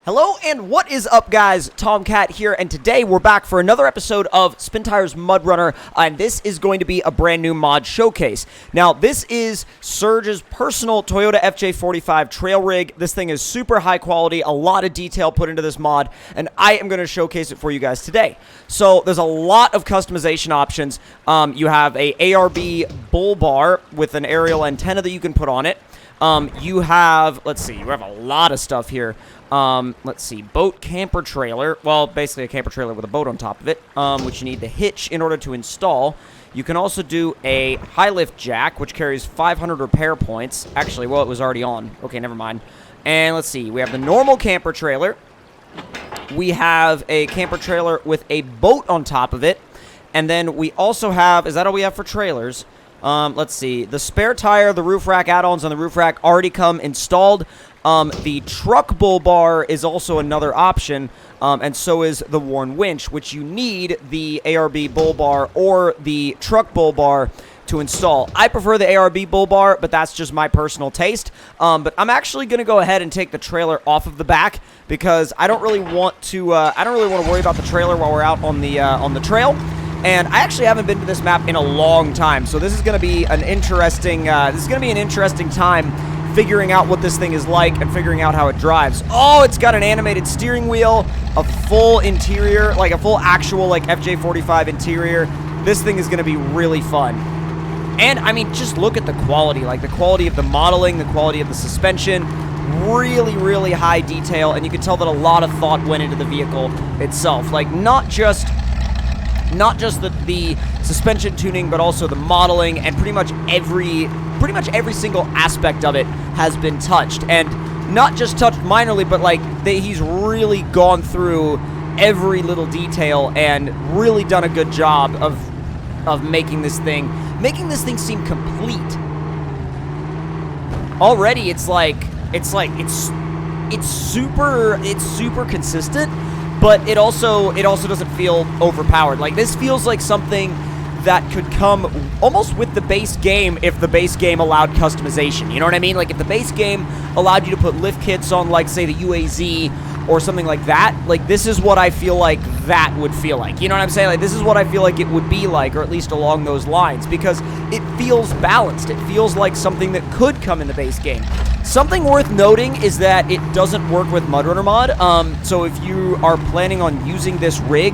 Hello and what is up, guys? Tomcat here, and today we're back for another episode of SpinTires MudRunner, and this is going to be a brand new mod showcase. Now, this is Surge's personal Toyota FJ45 trail rig. This thing is super high quality, a lot of detail put into this mod, and I am going to showcase it for you guys today. So, there's a lot of customization options. You have a ARB bull bar with an aerial antenna that you can put on it. You have, let's see, you have a lot of stuff here. Let's see, boat camper trailer. Well, basically a camper trailer with a boat on top of it, which you need the hitch in order to install. You can also do a high lift jack, which carries 500 repair points. Actually, well, it was already on. Okay, never mind. And let's see, we have the normal camper trailer. We have a camper trailer with a boat on top of it. And then we also have, is that all we have for trailers? Let's see, the spare tire, the roof rack add-ons on the roof rack already come installed. The truck bull bar is also another option, and so is the worn winch, which you need the ARB bull bar or the truck bull bar to install. I prefer the ARB bull bar, but that's just my personal taste. But I'm actually going to go ahead and take the trailer off of the back because I don't really want to worry about the trailer while we're out on the trail. And I actually haven't been to this map in a long time, so this is going to be an interesting time figuring out what this thing is like and figuring out how it drives. Oh, it's got an animated steering wheel, a full interior, like a full actual like FJ45 interior. This thing is going to be really fun. And I mean, just look at the quality, like the quality of the modeling, the quality of the suspension. Really, really high detail, and you can tell that a lot of thought went into the vehicle itself. Like not just the suspension tuning, but also the modeling, and pretty much every single aspect of it has been touched, and not just touched minorly, but like he's really gone through every little detail and really done a good job of making this thing seem complete. Already, it's super consistent. But it also doesn't feel overpowered. Like, this feels like something that could come almost with the base game if the base game allowed customization. You know what I mean? Like, if the base game allowed you to put lift kits on, like, say, the UAZ or something like that, like, this is what I feel like that would feel like. You know what I'm saying? Like, this is what I feel like it would be like, or at least along those lines, because it feels balanced. It feels like something that could come in the base game. Something worth noting is that it doesn't work with MudRunner mod, so if you are planning on using this rig,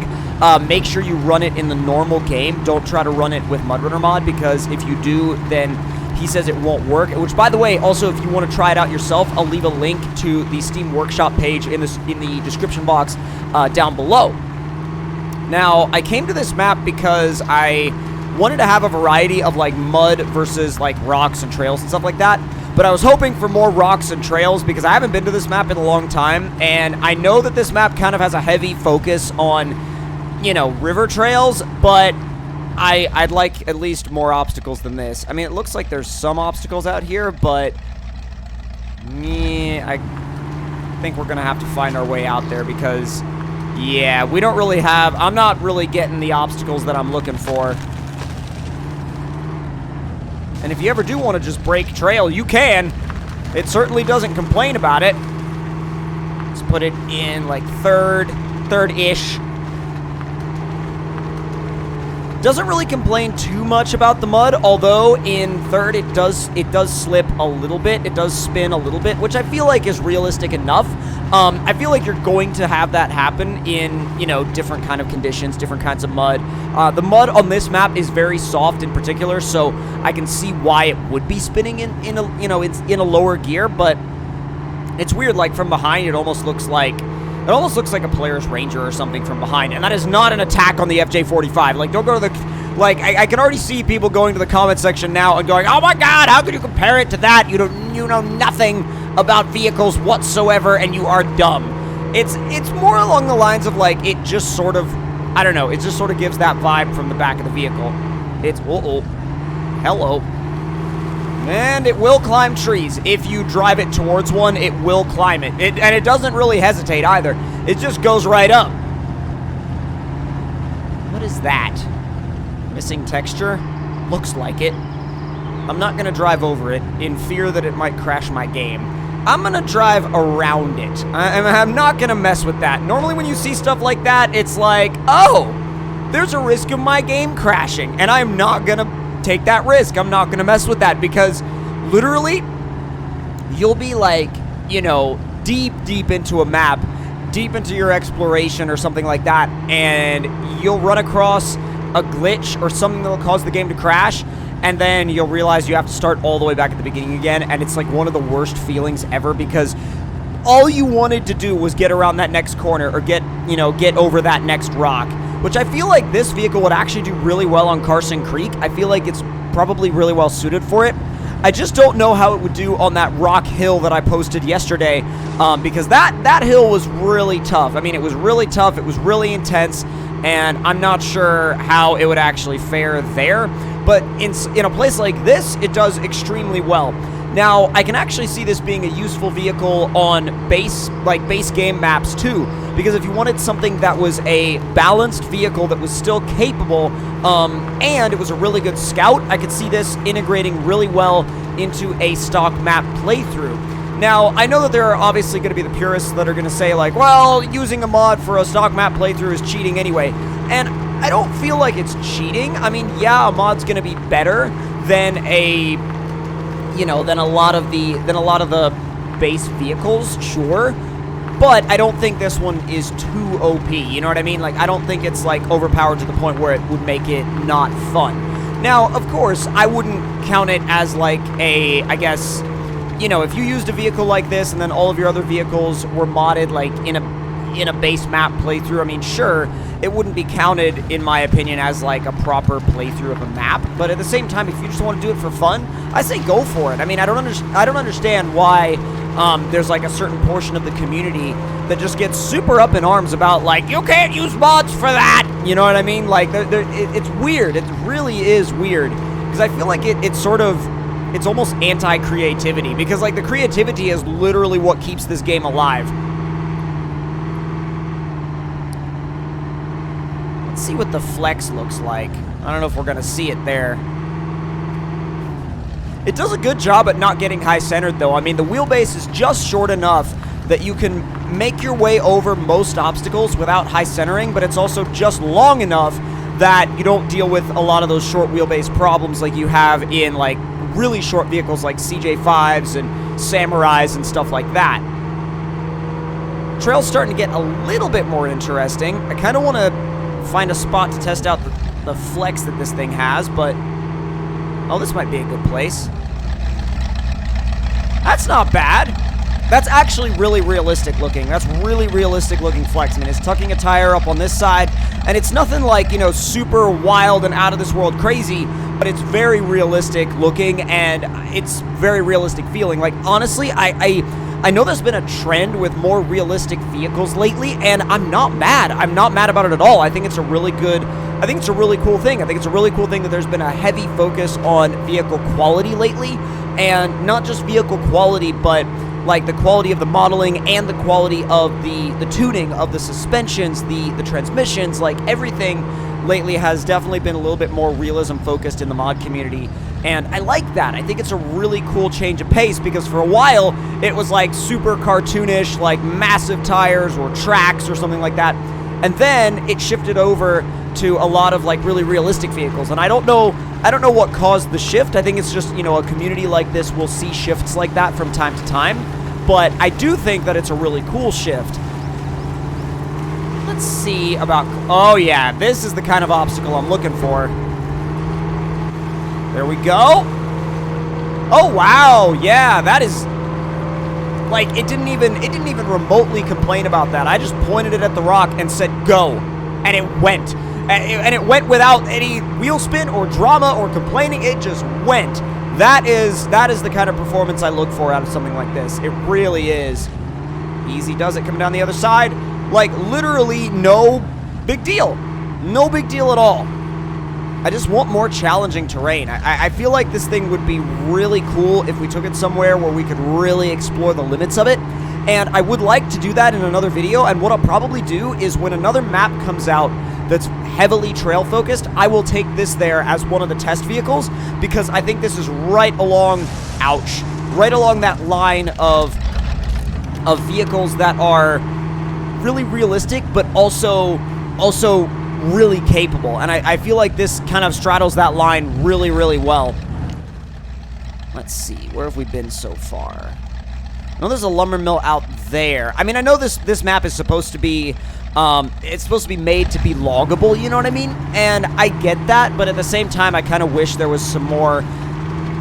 make sure you run it in the normal game. Don't try to run it with MudRunner mod, because if you do, then he says it won't work. Which, by the way, also, if you want to try it out yourself, I'll leave a link to the Steam Workshop page in the description box down below. Now, I came to this map because I wanted to have a variety of, like, mud versus, like, rocks and trails and stuff like that. But I was hoping for more rocks and trails because I haven't been to this map in a long time, and I know that this map kind of has a heavy focus on, you know, river trails, but I'd like at least more obstacles than this. I mean, it looks like there's some obstacles out here, but I think we're going to have to find our way out there because, yeah, we don't really have, I'm not really getting the obstacles that I'm looking for. And if you ever do want to just break trail, you can. It certainly doesn't complain about it. Let's put it in like third-ish. Doesn't really complain too much about the mud, although in third it does slip a little bit. It does spin a little bit, which I feel like is realistic enough. I feel like you're going to have that happen in, you know, different kind of conditions, different kinds of mud. The mud on this map is very soft in particular, so I can see why it would be spinning in a lower gear, but it's weird. Like, from behind, it almost looks like a player's Ranger or something from behind, and that is not an attack on the FJ45. Like, don't go to the, like, I can already see people going to the comment section now and going, oh my god, how could you compare it to that? You know nothing about vehicles whatsoever, and you are dumb. It's more along the lines of, like, it just sort of, I don't know, it just sort of gives that vibe from the back of the vehicle. It's, hello. And it will climb trees. If you drive it towards one, it will climb it. And it doesn't really hesitate either. It just goes right up. What is that? Missing texture? Looks like it. I'm not going to drive over it in fear that it might crash my game. I'm going to drive around it. I'm not going to mess with that. Normally when you see stuff like that, it's like, oh, there's a risk of my game crashing, and I'm not going to take that risk. I'm not going to mess with that because literally you'll be like, you know, deep into a map, deep into your exploration or something like that, and you'll run across a glitch or something that will cause the game to crash, and then you'll realize you have to start all the way back at the beginning again, and it's like one of the worst feelings ever because all you wanted to do was get around that next corner or get over that next rock, which I feel like this vehicle would actually do really well on Carson Creek. I feel like it's probably really well suited for it. I just don't know how it would do on that rock hill that I posted yesterday, because that hill was really tough. I mean, it was really tough, it was really intense, and I'm not sure how it would actually fare there. But in a place like this, it does extremely well. Now, I can actually see this being a useful vehicle on base game maps too, because if you wanted something that was a balanced vehicle that was still capable, and it was a really good scout, I could see this integrating really well into a stock map playthrough. Now, I know that there are obviously going to be the purists that are going to say, like, well, using a mod for a stock map playthrough is cheating anyway, and I don't feel like it's cheating. I mean, yeah, a mod's going to be better than than a lot of the base vehicles, sure, but I don't think this one is too OP, you know what I mean? Like, I don't think it's, like, overpowered to the point where it would make it not fun. Now, of course, I wouldn't count it as, like, I guess, if you used a vehicle like this and then all of your other vehicles were modded, like, in a base map playthrough, I mean, sure, it wouldn't be counted, in my opinion, as, like, a proper playthrough of a map, but at the same time, if you just want to do it for fun, I say go for it. I mean, I don't understand why there's, like, a certain portion of the community that just gets super up in arms about, like, you can't use mods for that, you know what I mean? Like, it's weird. It really is weird, because I feel like it's almost anti-creativity, because, like, the creativity is literally what keeps this game alive. Let's see what the flex looks like. I don't know if we're going to see it there. It does a good job at not getting high-centered, though. I mean, the wheelbase is just short enough that you can make your way over most obstacles without high-centering, but it's also just long enough that you don't deal with a lot of those short wheelbase problems like you have in, like, really short vehicles like CJ5s and Samurais and stuff like that. Trail's starting to get a little bit more interesting. I kind of want to find a spot to test out the flex that this thing has, but oh, this might be a good place. That's not bad. That's actually really realistic looking. That's really realistic looking flex. I mean, it's tucking a tire up on this side, and it's nothing like, super wild and out of this world crazy, but it's very realistic looking, and it's very realistic feeling. Like, honestly, I know there's been a trend with more realistic vehicles lately, and I'm not mad. I'm not mad about it at all. I think it's a really cool thing. I think it's a really cool thing that there's been a heavy focus on vehicle quality lately, and not just vehicle quality, but like the quality of the modeling and the quality of the tuning of the suspensions, the transmissions, like everything lately has definitely been a little bit more realism focused in the mod community, and I like that. I think it's a really cool change of pace, because for a while it was like super cartoonish, like massive tires or tracks or something like that, and then it shifted over to a lot of like really realistic vehicles, and I don't know what caused the shift. I think it's just, a community like this will see shifts like that from time to time, but I do think that it's a really cool shift. Let's see about... Oh, yeah, this is the kind of obstacle I'm looking for. There we go. Oh, wow, yeah, that is... Like, it didn't even remotely complain about that. I just pointed it at the rock and said, go, and it went. And it went without any wheel spin or drama or complaining. It just went. That is the kind of performance I look for out of something like this. It really is. Easy does it coming down the other side. Like, literally no big deal. No big deal at all. I just want more challenging terrain. I feel like this thing would be really cool if we took it somewhere where we could really explore the limits of it. And I would like to do that in another video, and what I'll probably do is when another map comes out that's heavily trail focused, I will take this there as one of the test vehicles, because I think this is right along, ouch, right along that line of of vehicles that are really realistic, but also really capable. And I feel like this kind of straddles that line really, really well. Let's see, where have we been so far? I know there's a lumber mill out there. I mean, I know this map is supposed to be, it's supposed to be made to be loggable, you know what I mean? And I get that, but at the same time, I kind of wish there was some more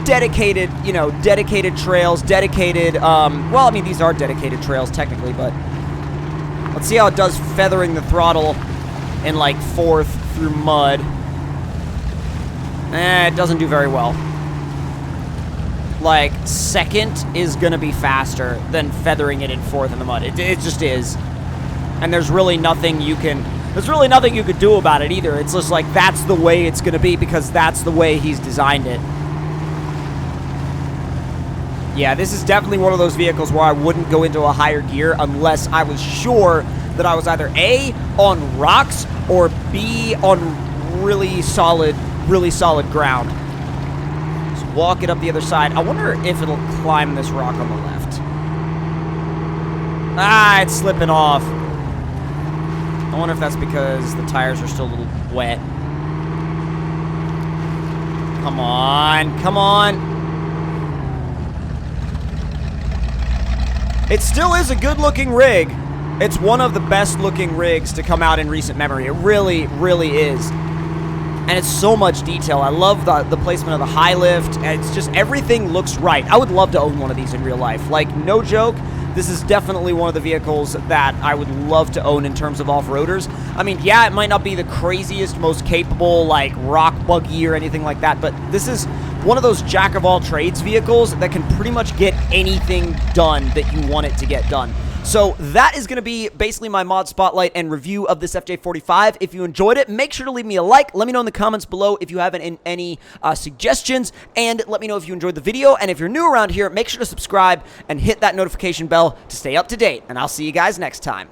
dedicated, you know, dedicated trails, dedicated, well, I mean, these are dedicated trails technically, but let's see how it does feathering the throttle in, like, 4th through mud. It doesn't do very well. Like, 2nd is gonna be faster than feathering it in 4th in the mud. It just is. And there's really nothing you can do about it either. It's just like, that's the way it's gonna be because that's the way he's designed it. Yeah, this is definitely one of those vehicles where I wouldn't go into a higher gear unless I was sure that I was either A, on rocks, or B, on really solid ground. Just walk it up the other side. I wonder if it'll climb this rock on the left. Ah, it's slipping off. I wonder if that's because the tires are still a little wet. Come on, come on. It still is a good-looking rig. It's one of the best-looking rigs to come out in recent memory. It really, really is. And it's so much detail. I love the placement of the high lift. It's just, everything looks right. I would love to own one of these in real life. Like, no joke, this is definitely one of the vehicles that I would love to own in terms of off-roaders. I mean, yeah, it might not be the craziest, most capable, like, rock buggy or anything like that, but this is one of those jack-of-all-trades vehicles that can pretty much get anything done that you want it to get done. So that is going to be basically my mod spotlight and review of this FJ45. If you enjoyed it, make sure to leave me a like. Let me know in the comments below if you have any suggestions, and let me know if you enjoyed the video. And if you're new around here, make sure to subscribe and hit that notification bell to stay up to date. And I'll see you guys next time.